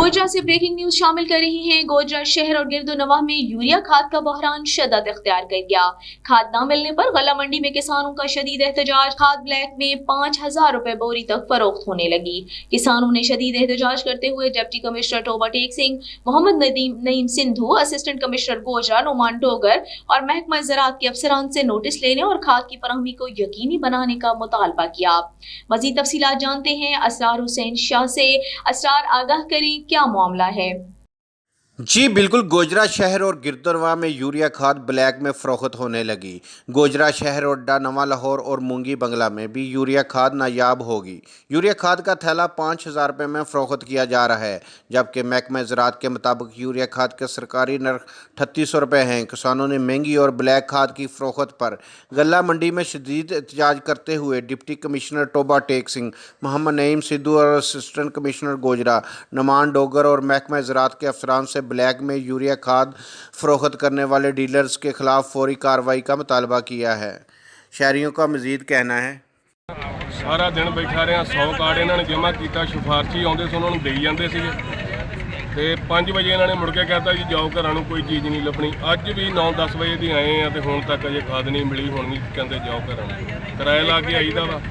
गोजरा से breaking news शामिल कर रही हैं। गोजरा शहर और गिरदोनवाह में यूरिया खाद का बहरान शदत इख्तियार कर गया। खाद न मिलने पर गल्ला मंडी में किसानों का शदीद एहतजाज। खाद ब्लैक में 5,000 रुपए बोरी तक फरोख्त होने लगी। किसानों ने शदीद एहतजाज करते हुए deputy commissioner Toba Tek Singh, Muhammad Naeem Sindhu, assistant commissioner Gojra Noman Dogar और महकमा ज़राअत के अफसरान से नोटिस लेने और खाद की फराहमी को यकीनी बनाने का मुतालबा किया। मजीद तफसीलात जानते हैं असरार हुसैन शाह से। असरार, आगाह करें, क्या मामला है? जी बिल्कुल, गोजरा शहर और गिरदोनवाह में यूरिया खाद ब्लैक में फ़रोख्त होने लगी। गोजरा शहर, ओड्डा, नवा लाहौर और मूंगी बंगला में भी यूरिया खाद नायाब होगी। यूरिया खाद का थैला 5,000 रुपये में फ़रोख्त किया जा रहा है, जबकि महकमा ज़राअत के मुताबिक यूरिया खाद का सरकारी नर्ख 3,800 रुपये हैं। किसानों ने महंगी और ब्लैक खाद की फ़रोख्त पर गल्ला मंडी में शदीद एहतजाज करते हुए डिप्टी कमिश्नर टोबा टेक सिंह, मोहम्मद नईम सिद्धू और असिस्टेंट कमिश्नर गोजरा नुमान डोगर और महकमा ज़राअत के अफसरान से ब्लैक में यूरिया खाद फरोख्त करने वाले डीलर्स के खिलाफ फौरी कार्रवाई का मुतालबा किया है। शहरियों का मजीद कहना है, सारा दिन बैठा रहा, 100 कार्ड इन्होंने जमा किया, सिफारशी आते थे उन्होंने दे जाते थे। 5 वजे इन्होंने मुड़ के कहता जी जाओ घर कोई चीज़ नहीं लभनी। अज भी 9-10 बजे की आए हैं तो हुण तक अजे खाद नहीं मिली। हुण भी कहते जाओ घर किराया ला के आईदा वा।